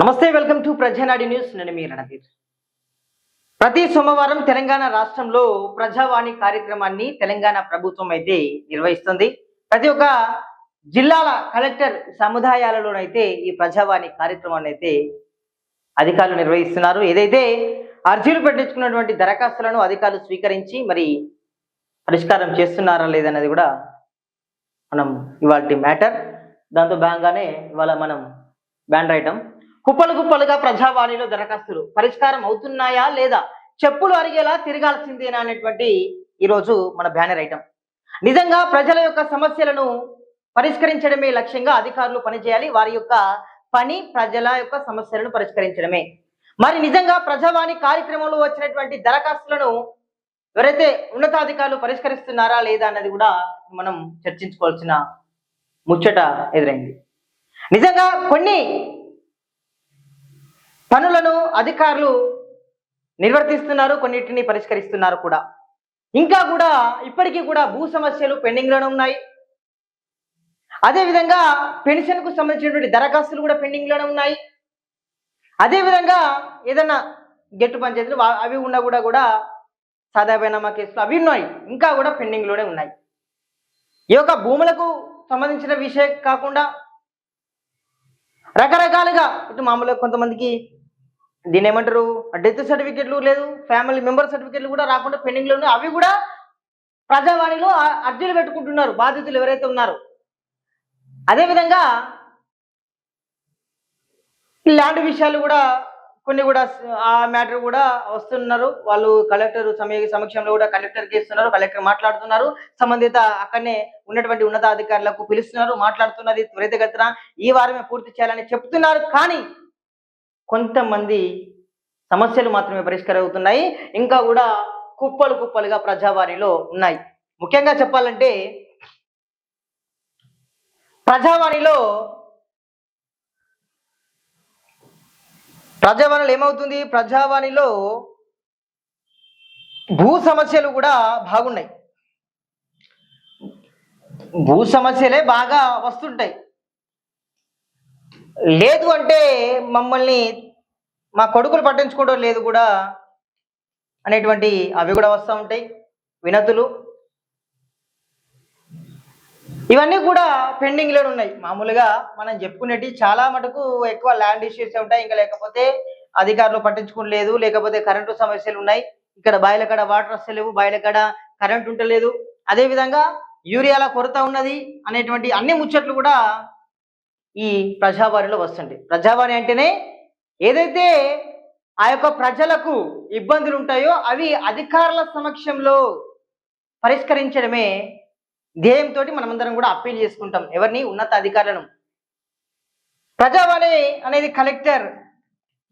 నమస్తే, welcome to ప్రజానాడి news. నేను మీ రణధీర్. ప్రతి సోమవారం తెలంగాణ రాష్ట్రంలో ప్రజావాణి కార్యక్రమాన్ని తెలంగాణ ప్రభుత్వం అయితే నిర్వహిస్తుంది. ప్రతి ఒక్క జిల్లాల కలెక్టర్ సముదాయాలలోనైతే ఈ ప్రజావాణి కార్యక్రమాన్ని అయితే అధికారులు నిర్వహిస్తున్నారు. ఏదైతే అర్జీలు పెట్టించుకున్నటువంటి దరఖాస్తులను అధికారులు స్వీకరించి మరి పరిష్కారం చేస్తున్నారా లేదన్నది కూడా మనం ఇవాళ మ్యాటర్. దాంతో భాగంగానే ఇవాళ మనం బ్యాన్ రైటం కుప్పలు కుప్పలుగా ప్రజావాణిలో దరఖాస్తులు పరిష్కారం అవుతున్నాయా లేదా, చెప్పులు అరిగేలా తిరగాల్సిందేనా అనేటువంటి ఈరోజు మన బ్యానర్ ఐటమ్. నిజంగా ప్రజల యొక్క సమస్యలను పరిష్కరించడమే లక్ష్యంగా అధికారులు పనిచేయాలి. వారి యొక్క పని ప్రజల యొక్క సమస్యలను పరిష్కరించడమే. మరి నిజంగా ప్రజావాణి కార్యక్రమంలో వచ్చినటువంటి దరఖాస్తులను ఎవరైతే ఉన్నతాధికారులు పరిష్కరిస్తున్నారా లేదా అన్నది కూడా మనం చర్చించుకోవాల్సిన ముచ్చట ఎదురైంది. నిజంగా కొన్ని పనులను అధికారులు నిర్వర్తిస్తున్నారు, కొన్నిటిని పరిష్కరిస్తున్నారు కూడా. ఇంకా కూడా ఇప్పటికీ కూడా భూ సమస్యలు పెండింగ్లోనే ఉన్నాయి. అదేవిధంగా పెన్షన్కు సంబంధించినటువంటి దరఖాస్తులు కూడా పెండింగ్లోనే ఉన్నాయి. అదేవిధంగా ఏదన్నా గెట్టు పంచాయతీలు అవి ఉన్నా కూడా సాదా బైనామా కేసులు అవి ఉన్నాయి, ఇంకా కూడా పెండింగ్లోనే ఉన్నాయి. ఈ యొక్క భూములకు సంబంధించిన విషయం కాకుండా రకరకాలుగా ఇటు మామూలుగా కొంతమందికి దీని ఏమంటారు డెత్ సర్టిఫికెట్లు లేదు, ఫ్యామిలీ మెంబర్ సర్టిఫికెట్లు కూడా రాకుండా పెండింగ్లో ఉన్నాయి. అవి కూడా ప్రజావాణిలో అర్జీలు పెట్టుకుంటున్నారు బాధితులు ఎవరైతే ఉన్నారో. అదేవిధంగా ల్యాండ్ విషయాలు కూడా కొన్ని కూడా ఆ మ్యాటర్ కూడా వస్తున్నారు. వాళ్ళు కలెక్టర్ సమక్షంలో కూడా కలెక్టర్కి ఇస్తున్నారు. కలెక్టర్ మాట్లాడుతున్నారు, సంబంధిత అక్కడనే ఉన్నటువంటి ఉన్నతాధికారులకు పిలుస్తున్నారు, మాట్లాడుతున్నది త్వరితగతిన ఈ వారమే పూర్తి చేయాలని చెప్తున్నారు. కానీ కొంతమంది సమస్యలు మాత్రమే పరిష్కారం అవుతున్నాయి, ఇంకా కూడా కుప్పలు కుప్పలుగా ప్రజావాణిలో ఉన్నాయి. ముఖ్యంగా చెప్పాలంటే ప్రజావాణిలో ఏమవుతుంది, ప్రజావాణిలో భూ సమస్యలు కూడా బాగున్నాయి. భూ సమస్యలే బాగా వస్తుంటాయి. లేదు అంటే మమ్మల్ని మా కొడుకులు పట్టించుకోవడం లేదు కూడా అనేటువంటి అవి కూడా వస్తూ ఉంటాయి వినతులు. ఇవన్నీ కూడా పెండింగ్లో ఉన్నాయి. మామూలుగా మనం చెప్పుకునేటి చాలా మటుకు ఎక్కువ ల్యాండ్ ఇష్యూస్ ఉంటాయి, ఇంకా లేకపోతే అధికారులు పట్టించుకోలేదు, లేకపోతే కరెంటు సమస్యలు ఉన్నాయి. ఇక్కడ బాయిల కాడ వాటర్ వస్తలేవు, బాయిల కాడ కరెంట్ ఉండలేదు, అదేవిధంగా యూరియాల కొరత ఉన్నది అనేటువంటి అన్ని ముచ్చట్లు కూడా ఈ ప్రజావాణిలో వస్తుంది. ప్రజావాణి అంటేనే ఏదైతే ఆ యొక్క ప్రజలకు ఇబ్బందులు ఉంటాయో అవి అధికారుల సమక్షంలో పరిష్కరించడమే ధ్యేయంతో మనమందరం కూడా అప్పీల్ చేసుకుంటాం ఎవరిని, ఉన్నత అధికారులను. ప్రజావాణి అనేది కలెక్టర్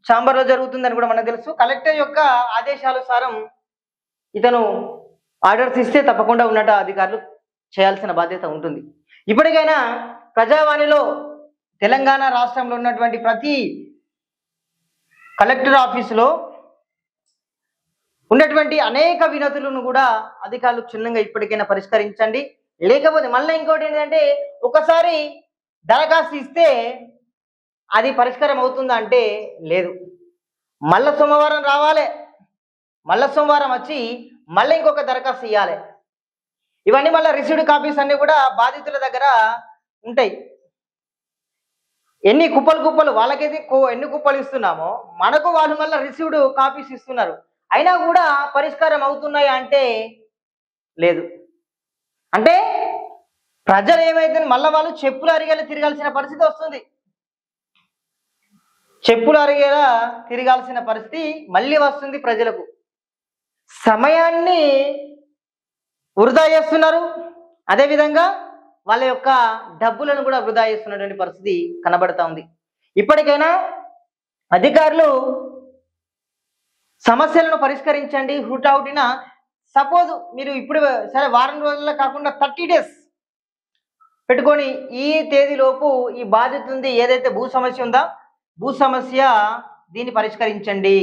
ఛాంబర్లో జరుగుతుందని కూడా మనకు తెలుసు. కలెక్టర్ యొక్క ఆదేశానుసారం ఇతను ఆర్డర్స్ ఇస్తే తప్పకుండా ఉన్నత అధికారులు చేయాల్సిన బాధ్యత ఉంటుంది. ఇప్పటికైనా ప్రజావాణిలో తెలంగాణ రాష్ట్రంలో ఉన్నటువంటి ప్రతి కలెక్టర్ ఆఫీసులో ఉన్నటువంటి అనేక వినతులను కూడా అధికారులు క్షుణ్ణంగా ఇప్పటికైనా పరిష్కరించండి. లేకపోతే మళ్ళీ ఇంకోటి ఏంటంటే ఒకసారి దరఖాస్తు ఇస్తే అది పరిష్కారం అవుతుందా అంటే లేదు. మళ్ళా సోమవారం రావాలి, మళ్ళా సోమవారం వచ్చి మళ్ళీ ఇంకొక దరఖాస్తు ఇవ్వాలి. ఇవన్నీ మళ్ళీ రిసీవ్డ్ కాపీస్ అన్నీ కూడా బాధితుల దగ్గర ఉంటాయి. ఎన్ని కుప్పలు వాళ్ళకైతే ఎన్ని కుప్పలు ఇస్తున్నామో మనకు వాళ్ళు మళ్ళీ రిసీవ్డ్ కాపీస్ ఇస్తున్నారు. అయినా కూడా పరిష్కారం అవుతున్నాయా అంటే లేదు. అంటే ప్రజలు ఏమైతే మళ్ళీ వాళ్ళు చెప్పులు అరిగేలా తిరగాల్సిన పరిస్థితి వస్తుంది. చెప్పులు అరిగేలా తిరగాల్సిన పరిస్థితి మళ్ళీ వస్తుంది. ప్రజలకు సమయాన్ని వృధా చేస్తున్నారు, అదేవిధంగా వాళ్ళ యొక్క డబ్బులను కూడా వృధా చేస్తున్నటువంటి పరిస్థితి కనబడతా ఉంది. ఇప్పటికైనా అధికారులు సమస్యలను పరిష్కరించండి. హుటాహుటిన సపోజ్ మీరు ఇప్పుడు సరే వారం రోజుల్లో కాకుండా 30 days పెట్టుకొని ఈ తేదీలోపు ఈ బాధ్యత ఉంది, ఏదైతే భూ సమస్య ఉందో భూ సమస్య దీన్ని పరిష్కరించండి.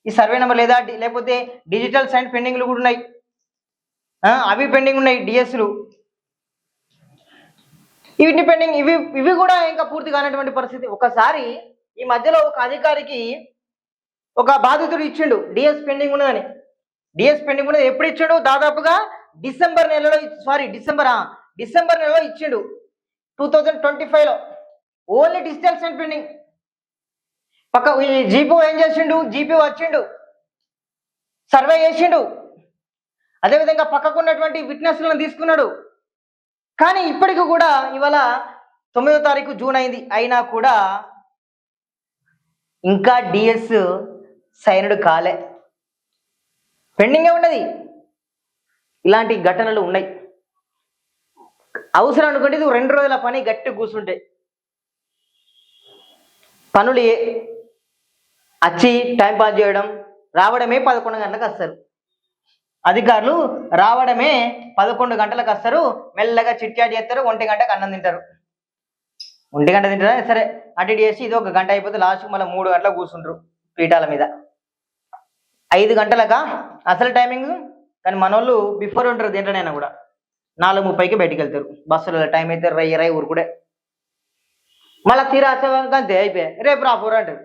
ఈ సర్వే నెంబర్ లేదా లేకపోతే డిజిటల్ సైన్ పెండింగ్లు కూడా ఉన్నాయి, అవి పెండింగ్ ఉన్నాయి, డిఎస్లు ఇవి పెండింగ్, ఇవి కూడా ఇంకా పూర్తి కానటువంటి పరిస్థితి. ఒకసారి ఈ మధ్యలో ఒక అధికారికి ఒక బాధితుడు ఇచ్చిండు డిఎస్ పెండింగ్ ఉన్నదని. డిఎస్ పెండింగ్ ఉన్నది ఎప్పుడు ఇచ్చాడు? దాదాపుగా డిసెంబర్ నెలలో, డిసెంబర్ నెలలో ఇచ్చిండు 2025లో. Only digital send pending. పక్క ఈ జీపీ ఏం చేసిండు? జీపీ వచ్చిండు, సర్వే చేసిండు, అదేవిధంగా పక్కకు ఉన్నటువంటి విట్నెస్లను తీసుకున్నాడు. కానీ ఇప్పటికి కూడా ఇవాళ 9వ తారీఖు జూన్ అయింది, అయినా కూడా ఇంకా డిఎస్ సైన్డ్ కాలే, పెండింగే ఉన్నది. ఇలాంటి ఘటనలు ఉన్నాయి. అవసరం అనుకుంటే ఇది 2 రోజుల పని గట్టి కూర్చుంటే పనులు వచ్చి టైంపాస్ చేయడం, రావడమే 11 గంటలకు వస్తారు అధికారులు, రావడమే 11 గంటలకు వస్తారు. మెల్లగా చిట్చాట్ చేస్తారు, 1 గంటకు అన్నం తింటారు. 1 గంట తింటారా సరే, అటు ఇటు చేసి ఇది 1 గంట అయిపోతే లాస్ట్కి మళ్ళీ 3 గంటలకు కూర్చుంటారు పీఠాల మీద. 5 గంటలకా అసలు టైమింగ్, కానీ మనోళ్ళు బిఫోర్ ఉంటారు దేంట్లోనైనా కూడా. 4:30కి బయటికి వెళ్తారు, బస్సులలో టైం అయితే రై ఊరుకుడే. మళ్ళీ తీరా అంతే అయిపోయాయి, రేపు రాపోరు అంటారు.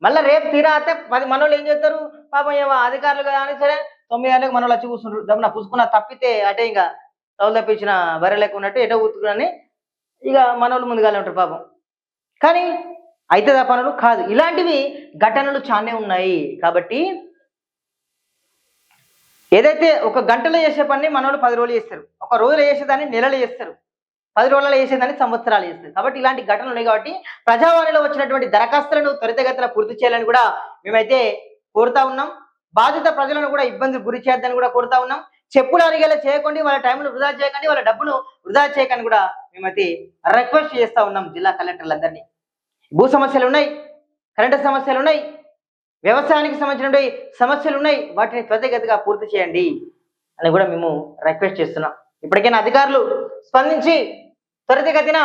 మళ్ళీ రేపు తీరా అయితే 10 మనోళ్ళు ఏం చేస్తారు పాపం, ఏమో అధికారులు కదా అని సరే 9 గంటలకు మనోళ్ళు వచ్చి కూర్చుంటారు. దమ్మున పుసుకున్న తప్పితే అటే ఇంకా తౌలు తప్పించిన బర్రె లెక్క ఉన్నట్టు ఎటో కూర్చుని ఇక మనోళ్ళు ముందుగానే ఉంటారు పాపం. కానీ అవుతుందా పనులు? కాదు. ఇలాంటివి ఘటనలు చాలానే ఉన్నాయి. కాబట్టి ఏదైతే 1 గంటలో చేసే పని మనోళ్ళు 10 రోజులు చేస్తారు, 1 రోజులో చేసేదాన్ని నెలలు చేస్తారు, 10 రోజులలో చేసేదాన్ని సంవత్సరాలు చేస్తారు. కాబట్టి ఇలాంటి ఘటనలు ఉన్నాయి. కాబట్టి ప్రజావాణిలో వచ్చినటువంటి దరఖాస్తులను త్వరితగతిన పూర్తి చేయాలని కూడా మేమైతే కోరుతా ఉన్నాం. బాధిత ప్రజలను కూడా ఇబ్బందులు గురి చేయొద్దని కూడా కోరుతా ఉన్నాం. చెప్పులు అరిగేలా చేయకండి, వాళ్ళ టైంను వృధా చేయకండి, వాళ్ళ డబ్బును వృధా చేయకండి కూడా మేమైతే రిక్వెస్ట్ చేస్తా ఉన్నాం జిల్లా కలెక్టర్లందరినీ. భూ సమస్యలు ఉన్నాయి, కరెంటు సమస్యలు ఉన్నాయి, వ్యవసాయానికి సంబంధించినటువంటి సమస్యలు ఉన్నాయి, వాటిని త్వరితగతిగా పూర్తి చేయండి అని కూడా మేము రిక్వెస్ట్ చేస్తున్నాం. ఇప్పటికైనా అధికారులు స్పందించి త్వరితగతిన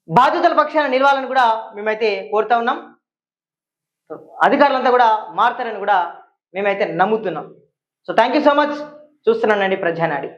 బాధితుల పక్షాన నిలవాలని కూడా మేమైతే కోరుతా ఉన్నాం. అధికారులంతా కూడా మారుతారని కూడా మేమైతే నమ్ముతున్నాం. So thank you so much. చూస్తున్నానండి ప్రజానాడి.